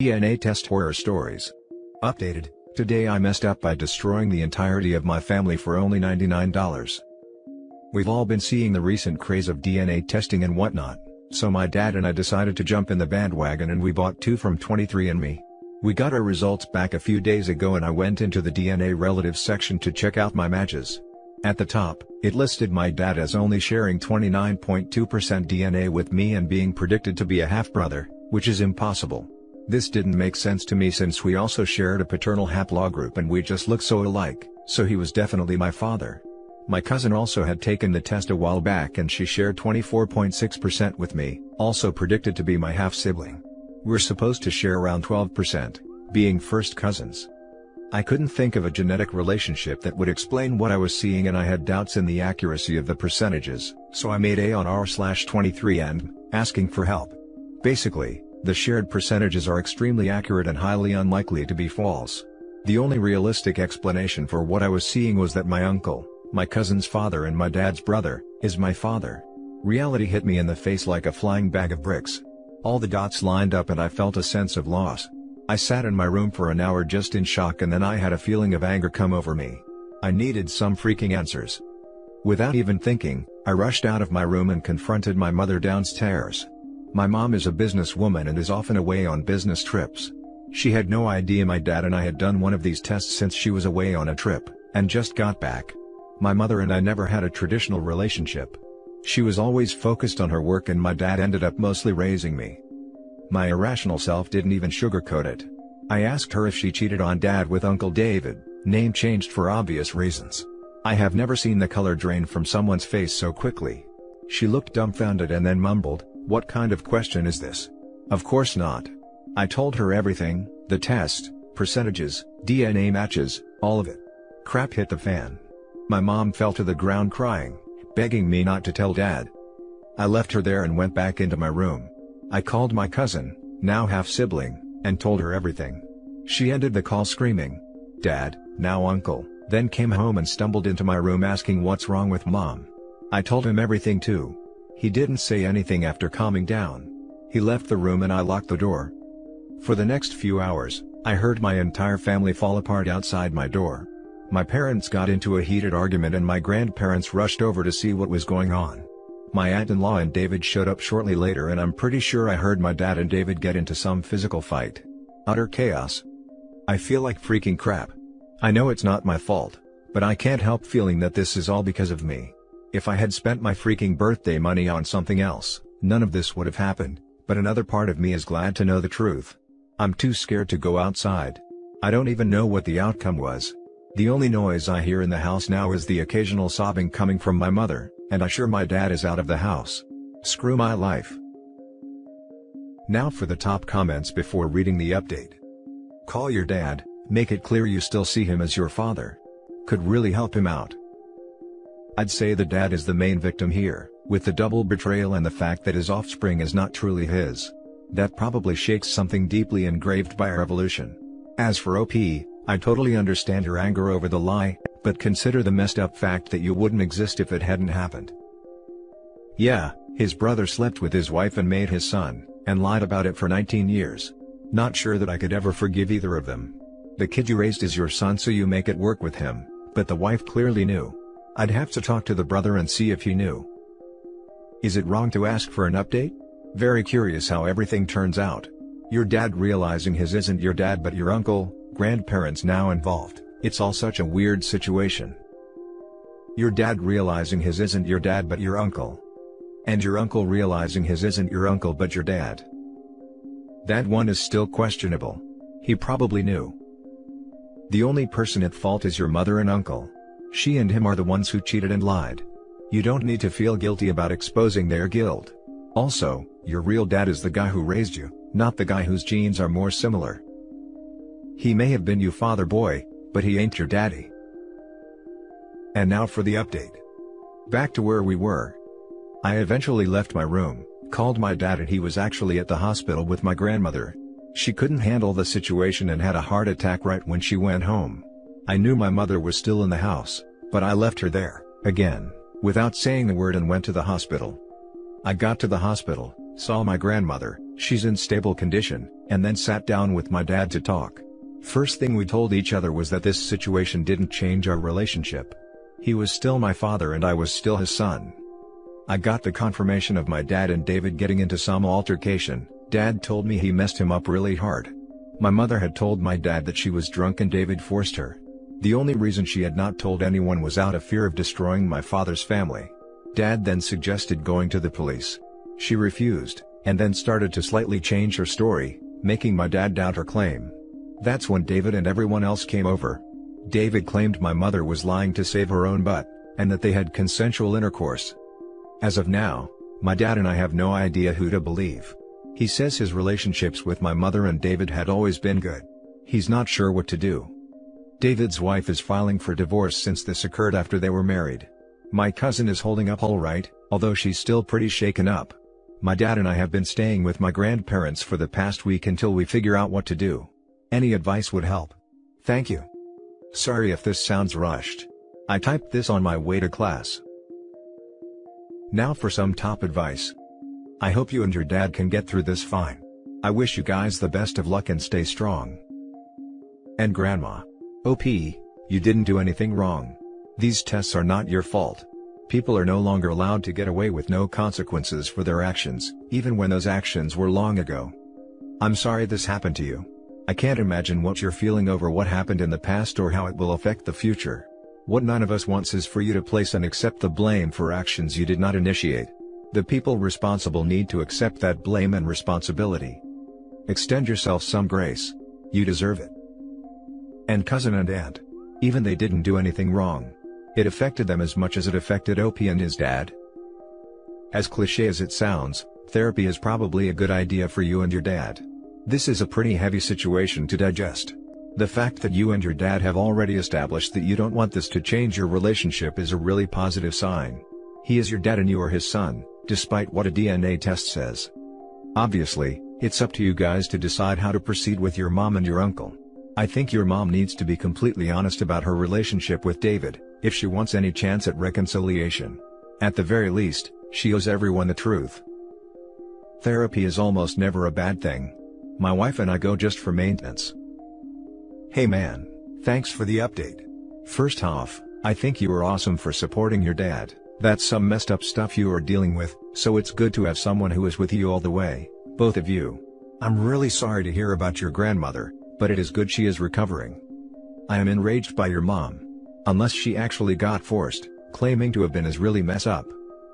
DNA test horror stories. Updated, today I messed up by destroying the entirety of my family for only $99. We've all been seeing the recent craze of DNA testing and whatnot, so my dad and I decided to jump in the bandwagon and we bought 2 from 23andMe. We got our results back a few days ago and I went into the DNA relatives section to check out my matches. At the top, it listed my dad as only sharing 29.2% DNA with me and being predicted to be a half-brother, which is impossible. This didn't make sense to me since we also shared a paternal haplogroup and we just look so alike, so he was definitely my father. My cousin also had taken the test a while back and she shared 24.6% with me, also predicted to be my half-sibling. We're supposed to share around 12%, being first cousins. I couldn't think of a genetic relationship that would explain what I was seeing and I had doubts in the accuracy of the percentages, so I made a on r/23and, asking for help. Basically, the shared percentages are extremely accurate and highly unlikely to be false. The only realistic explanation for what I was seeing was that my uncle, my cousin's father and my dad's brother, is my father. Reality hit me in the face like a flying bag of bricks. All the dots lined up and I felt a sense of loss. I sat in my room for an hour just in shock and then I had a feeling of anger come over me. I needed some freaking answers. Without even thinking, I rushed out of my room and confronted my mother downstairs. My mom is a businesswoman and is often away on business trips. She had no idea my dad and I had done one of these tests since she was away on a trip, and just got back. My mother and I never had a traditional relationship. She was always focused on her work and my dad ended up mostly raising me. My irrational self didn't even sugarcoat it. I asked her if she cheated on dad with Uncle David, name changed for obvious reasons. I have never seen the color drain from someone's face so quickly. She looked dumbfounded and then mumbled, "What kind of question is this? Of course not." I told her everything, the test, percentages, DNA matches, all of it. Crap hit the fan. My mom fell to the ground crying, begging me not to tell dad. I left her there and went back into my room. I called my cousin, now half-sibling, and told her everything. She ended the call screaming, "Dad, now uncle," then came home and stumbled into my room asking what's wrong with mom. I told him everything too. He didn't say anything after calming down. He left the room and I locked the door. For the next few hours, I heard my entire family fall apart outside my door. My parents got into a heated argument and my grandparents rushed over to see what was going on. My aunt-in-law and David showed up shortly later and I'm pretty sure I heard my dad and David get into some physical fight. Utter chaos. I feel like freaking crap. I know it's not my fault, but I can't help feeling that this is all because of me. If I had spent my freaking birthday money on something else, none of this would have happened, but another part of me is glad to know the truth. I'm too scared to go outside. I don't even know what the outcome was. The only noise I hear in the house now is the occasional sobbing coming from my mother, and I'm sure my dad is out of the house. Screw my life. Now for the top comments before reading the update. Call your dad, make it clear you still see him as your father. Could really help him out. I'd say the dad is the main victim here, with the double betrayal and the fact that his offspring is not truly his. That probably shakes something deeply engraved by our evolution. As for OP, I totally understand your anger over the lie, but consider the messed up fact that you wouldn't exist if it hadn't happened. Yeah, his brother slept with his wife and made his son, and lied about it for 19 years. Not sure that I could ever forgive either of them. The kid you raised is your son so you make it work with him, but the wife clearly knew. I'd have to talk to the brother and see if he knew. Is it wrong to ask for an update? Very curious how everything turns out. Your dad realizing his isn't your dad but your uncle, grandparents now involved, it's all such a weird situation. Your dad realizing his isn't your dad but your uncle. And your uncle realizing his isn't your uncle but your dad. That one is still questionable. He probably knew. The only person at fault is your mother and uncle. She and him are the ones who cheated and lied. You don't need to feel guilty about exposing their guilt. Also, your real dad is the guy who raised you, not the guy whose genes are more similar. He may have been your father boy, but he ain't your daddy. And now for the update. Back to where we were. I eventually left my room, called my dad and he was actually at the hospital with my grandmother. She couldn't handle the situation and had a heart attack right when she went home. I knew my mother was still in the house, but I left her there, again, without saying a word and went to the hospital. I got to the hospital, saw my grandmother, She's in stable condition, and then sat down with my dad to talk. First thing we told each other was that this situation didn't change our relationship. He was still my father and I was still his son. I got the confirmation of my dad and David getting into some altercation. Dad told me he messed him up really hard. My mother had told my dad that she was drunk and David forced her. The only reason she had not told anyone was out of fear of destroying my father's family. Dad then suggested going to the police. She refused, and then started to slightly change her story, making my dad doubt her claim. That's when David and everyone else came over. David claimed my mother was lying to save her own butt, and that they had consensual intercourse. As of now, my dad and I have no idea who to believe. He says his relationships with my mother and David had always been good. He's not sure what to do. David's wife is filing for divorce since this occurred after they were married. My cousin is holding up alright, although she's still pretty shaken up. My dad and I have been staying with my grandparents for the past week until we figure out what to do. Any advice would help. Thank you. Sorry if this sounds rushed. I typed this on my way to class. Now for some top advice. I hope you and your dad can get through this fine. I wish you guys the best of luck and stay strong. And Grandma. OP, you didn't do anything wrong. These tests are not your fault. People are no longer allowed to get away with no consequences for their actions, even when those actions were long ago. I'm sorry this happened to you. I can't imagine what you're feeling over what happened in the past or how it will affect the future. What none of us wants is for you to place and accept the blame for actions you did not initiate. The people responsible need to accept that blame and responsibility. Extend yourself some grace. You deserve it. And cousin and aunt. Even they didn't do anything wrong. It affected them as much as it affected OP and his dad. As cliché as it sounds, therapy is probably a good idea for you and your dad. This is a pretty heavy situation to digest. The fact that you and your dad have already established that you don't want this to change your relationship is a really positive sign. He is your dad and you are his son, despite what a DNA test says. Obviously, it's up to you guys to decide how to proceed with your mom and your uncle. I think your mom needs to be completely honest about her relationship with David, if she wants any chance at reconciliation. At the very least, she owes everyone the truth. Therapy is almost never a bad thing. My wife and I go just for maintenance. Hey man, thanks for the update. First off, I think you are awesome for supporting your dad. That's some messed up stuff you are dealing with, so it's good to have someone who is with you all the way, both of you. I'm really sorry to hear about your grandmother, but it is good she is recovering. I am enraged by your mom. Unless she actually got forced, claiming to have been is really mess up.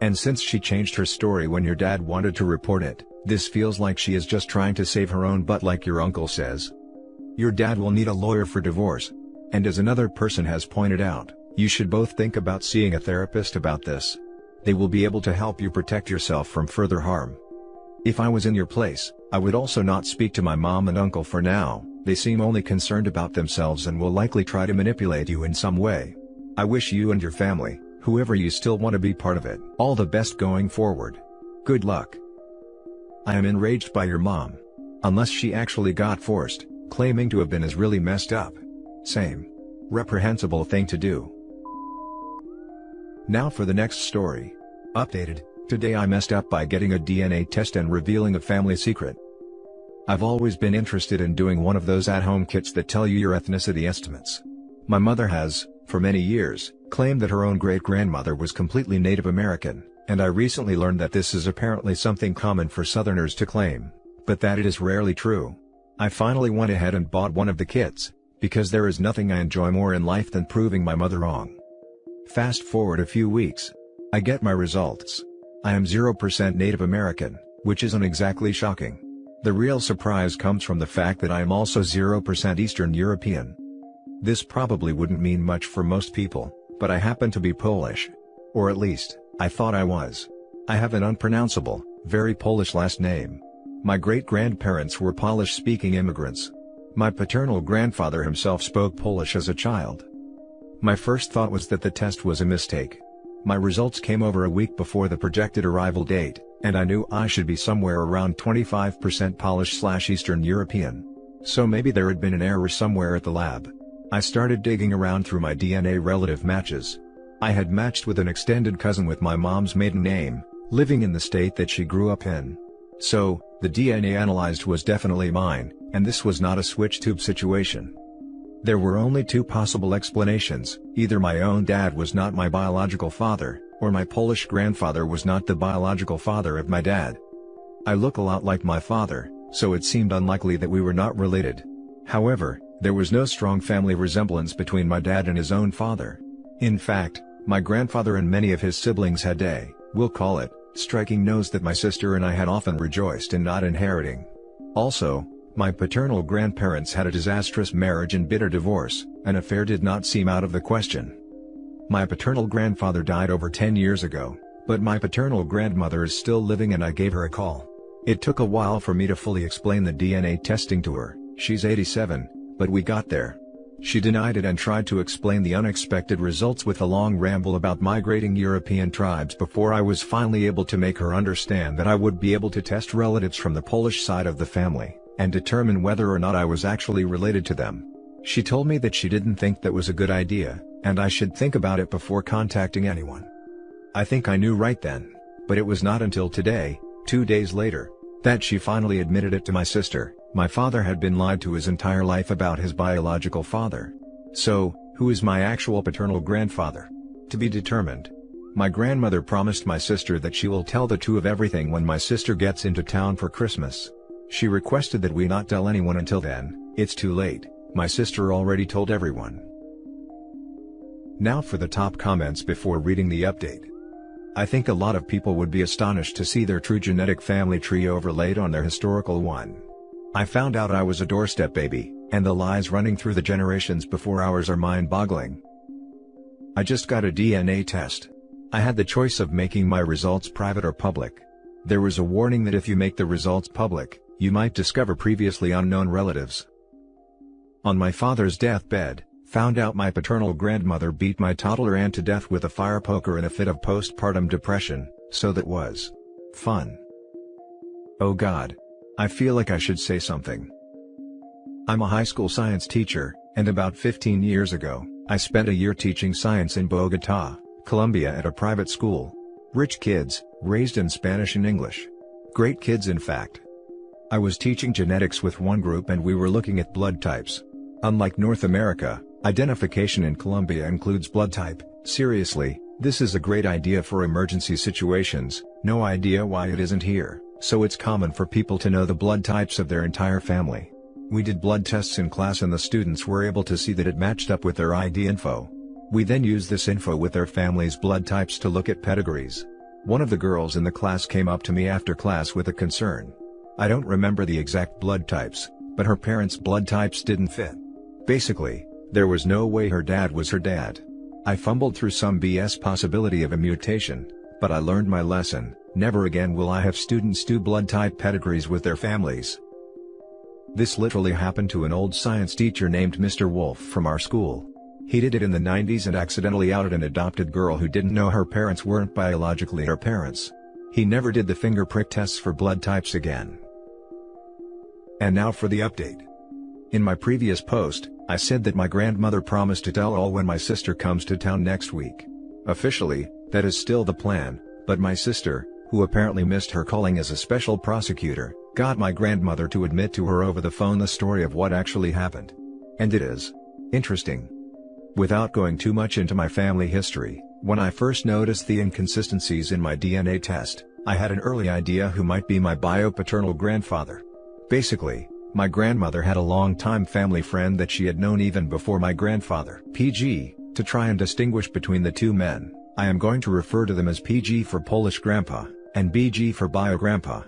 And since she changed her story when your dad wanted to report it, this feels like she is just trying to save her own butt like your uncle says. Your dad will need a lawyer for divorce. And as another person has pointed out, you should both think about seeing a therapist about this. They will be able to help you protect yourself from further harm. If I was in your place, I would also not speak to my mom and uncle for now. They seem only concerned about themselves and will likely try to manipulate you in some way. I wish you and your family, whoever you still want to be part of it, all the best going forward. Good luck. I am enraged by your mom. Unless she actually got forced, claiming to have been is really messed up. Same. Reprehensible thing to do. Now for the next story. Updated, today I messed up by getting a DNA test and revealing a family secret. I've always been interested in doing one of those at-home kits that tell you your ethnicity estimates. My mother has, for many years, claimed that her own great-grandmother was completely Native American, and I recently learned that this is apparently something common for Southerners to claim, but that it is rarely true. I finally went ahead and bought one of the kits, because there is nothing I enjoy more in life than proving my mother wrong. Fast forward a few weeks. I get my results. I am 0% Native American, which isn't exactly shocking. The real surprise comes from the fact that I am also 0% Eastern European. This probably wouldn't mean much for most people, but I happen to be Polish. Or at least, I thought I was. I have an unpronounceable, very Polish last name. My great-grandparents were Polish-speaking immigrants. My paternal grandfather himself spoke Polish as a child. My first thought was that the test was a mistake. My results came over a week before the projected arrival date, and I knew I should be somewhere around 25% Polish/Eastern European. So maybe there had been an error somewhere at the lab. I started digging around through my DNA relative matches. I had matched with an extended cousin with my mom's maiden name, living in the state that she grew up in. So, the DNA analyzed was definitely mine, and this was not a switch tube situation. There were only two possible explanations: either my own dad was not my biological father, or my Polish grandfather was not the biological father of my dad. I look a lot like my father, so it seemed unlikely that we were not related. However, there was no strong family resemblance between my dad and his own father. In fact, my grandfather and many of his siblings had we'll call it, striking nose that my sister and I had often rejoiced in not inheriting. Also, my paternal grandparents had a disastrous marriage and bitter divorce. An affair did not seem out of the question. My paternal grandfather died over 10 years ago, but my paternal grandmother is still living and I gave her a call. It took a while for me to fully explain the DNA testing to her. She's 87, but we got there. She denied it and tried to explain the unexpected results with a long ramble about migrating European tribes before I was finally able to make her understand that I would be able to test relatives from the Polish side of the family, and determine whether or not I was actually related to them. She told me that she didn't think that was a good idea, and I should think about it before contacting anyone. I think I knew right then, but it was not until today, 2 days later, that she finally admitted it to my sister. My father had been lied to his entire life about his biological father. So, who is my actual paternal grandfather? To be determined. My grandmother promised my sister that she will tell the two of everything when my sister gets into town for Christmas. She requested that we not tell anyone until then. It's too late, my sister already told everyone. Now for the top comments before reading the update. I think a lot of people would be astonished to see their true genetic family tree overlaid on their historical one. I found out I was a doorstep baby, and the lies running through the generations before ours are mind-boggling. I just got a DNA test. I had the choice of making my results private or public. There was a warning that if you make the results public, you might discover previously unknown relatives. On my father's deathbed, found out my paternal grandmother beat my toddler aunt to death with a fire poker in a fit of postpartum depression, so that was fun. Oh God. I feel like I should say something. I'm a high school science teacher, and about 15 years ago, I spent a year teaching science in Bogotá, Colombia at a private school. Rich kids, raised in Spanish and English. Great kids in fact. I was teaching genetics with one group and we were looking at blood types. Unlike North America, identification in Colombia includes blood type. Seriously, this is a great idea for emergency situations. No idea why it isn't here. So it's common for people to know the blood types of their entire family. We did blood tests in class and the students were able to see that it matched up with their ID info. We then used this info with their family's blood types to look at pedigrees. One of the girls in the class came up to me after class with a concern. I don't remember the exact blood types, but her parents' blood types didn't fit. Basically, there was no way her dad was her dad. I fumbled through some BS possibility of a mutation, but I learned my lesson. Never again will I have students do blood type pedigrees with their families. This literally happened to an old science teacher named Mr. Wolf from our school. He did it in the 90s and accidentally outed an adopted girl who didn't know her parents weren't biologically her parents. He never did the finger prick tests for blood types again. And now for the update. In my previous post, I said that my grandmother promised to tell all when my sister comes to town next week. Officially, that is still the plan, but my sister, who apparently missed her calling as a special prosecutor, got my grandmother to admit to her over the phone the story of what actually happened. And it is interesting. Without going too much into my family history, when I first noticed the inconsistencies in my DNA test, I had an early idea who might be my bio-paternal grandfather. Basically, my grandmother had a long-time family friend that she had known even before my grandfather. PG, to try and distinguish between the two men, I am going to refer to them as PG for Polish grandpa, and BG for bio-grandpa.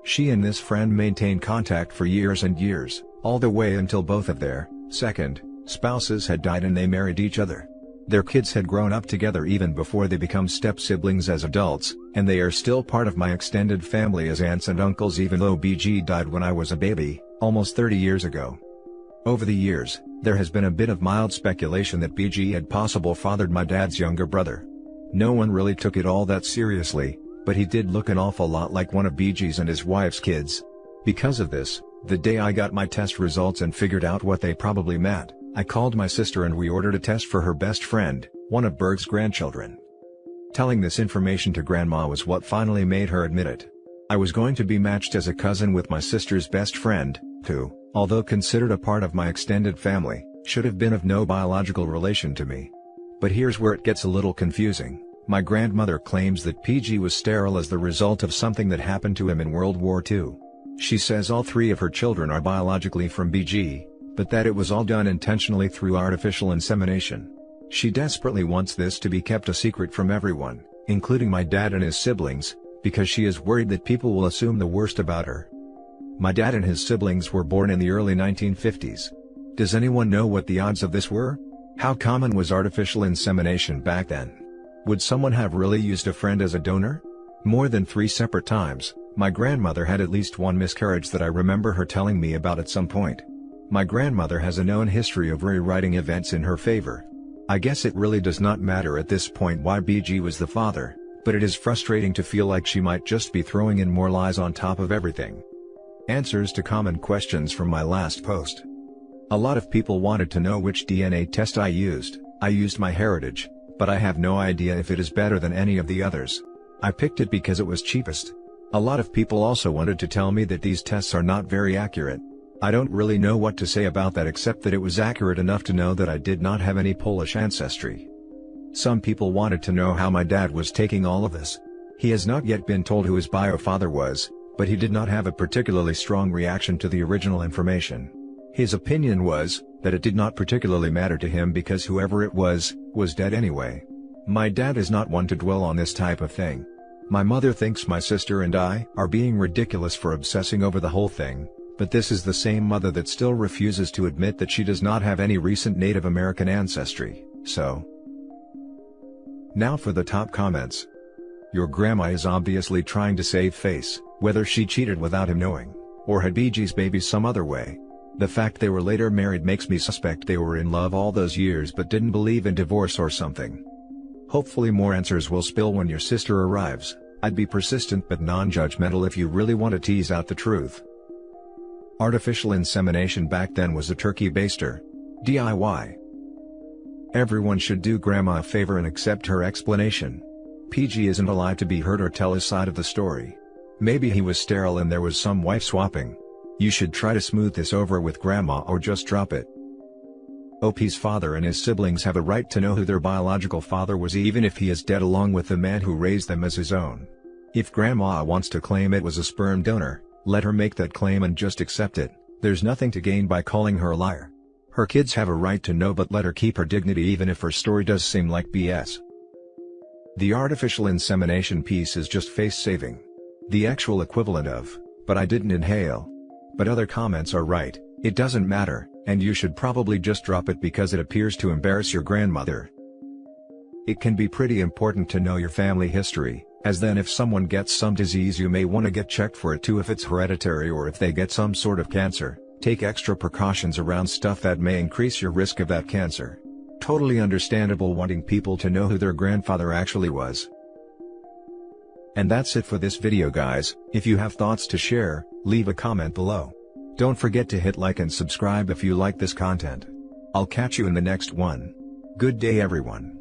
She and this friend maintained contact for years and years, all the way until both of their second spouses had died and they married each other. Their kids had grown up together even before they become step-siblings as adults, and they are still part of my extended family as aunts and uncles even though BG died when I was a baby, almost 30 years ago. Over the years, there has been a bit of mild speculation that BG had possibly fathered my dad's younger brother. No one really took it all that seriously, but he did look an awful lot like one of BG's and his wife's kids. Because of this, the day I got my test results and figured out what they probably meant, I called my sister and we ordered a test for her best friend, one of Berg's grandchildren. Telling this information to Grandma was what finally made her admit it. I was going to be matched as a cousin with my sister's best friend, who, although considered a part of my extended family, should have been of no biological relation to me. But here's where it gets a little confusing. My grandmother claims that PG was sterile as the result of something that happened to him in World War II. She says all 3 of her children are biologically from BG, but that it was all done intentionally through artificial insemination. She desperately wants this to be kept a secret from everyone, including my dad and his siblings, because she is worried that people will assume the worst about her. My dad and his siblings were born in the early 1950s. Does anyone know what the odds of this were? How common was artificial insemination back then? Would someone have really used a friend as a donor? More than 3 separate times, my grandmother had at least 1 miscarriage that I remember her telling me about at some point. My grandmother has a known history of rewriting events in her favor. I guess it really does not matter at this point why BG was the father, but it is frustrating to feel like she might just be throwing in more lies on top of everything. Answers to common questions from my last post. A lot of people wanted to know which DNA test I used. I used MyHeritage, but I have no idea if it is better than any of the others. I picked it because it was cheapest. A lot of people also wanted to tell me that these tests are not very accurate. I don't really know what to say about that except that it was accurate enough to know that I did not have any Polish ancestry. Some people wanted to know how my dad was taking all of this. He has not yet been told who his bio father was, but he did not have a particularly strong reaction to the original information. His opinion was that it did not particularly matter to him because whoever it was dead anyway. My dad is not one to dwell on this type of thing. My mother thinks my sister and I are being ridiculous for obsessing over the whole thing, but this is the same mother that still refuses to admit that she does not have any recent Native American ancestry, so. Now for the top comments. Your grandma is obviously trying to save face, whether she cheated without him knowing, or had BG's baby some other way. The fact they were later married makes me suspect they were in love all those years but didn't believe in divorce or something. Hopefully more answers will spill when your sister arrives. I'd be persistent but non-judgmental if you really want to tease out the truth. Artificial insemination back then was a turkey baster. DIY. Everyone should do grandma a favor and accept her explanation. PG isn't alive to be heard or tell his side of the story. Maybe he was sterile and there was some wife swapping. You should try to smooth this over with grandma or just drop it. OP's father and his siblings have a right to know who their biological father was even if he is dead along with the man who raised them as his own. If grandma wants to claim it was a sperm donor, let her make that claim and just accept it. There's nothing to gain by calling her a liar. Her kids have a right to know but let her keep her dignity even if her story does seem like BS. The artificial insemination piece is just face-saving. The actual equivalent of, but I didn't inhale. But other comments are right, it doesn't matter, and you should probably just drop it because it appears to embarrass your grandmother. It can be pretty important to know your family history, as then if someone gets some disease you may want to get checked for it too if it's hereditary or if they get some sort of cancer. Take extra precautions around stuff that may increase your risk of that cancer. Totally understandable wanting people to know who their grandfather actually was. And that's it for this video guys. If you have thoughts to share, leave a comment below. Don't forget to hit like and subscribe if you like this content. I'll catch you in the next one. Good day everyone.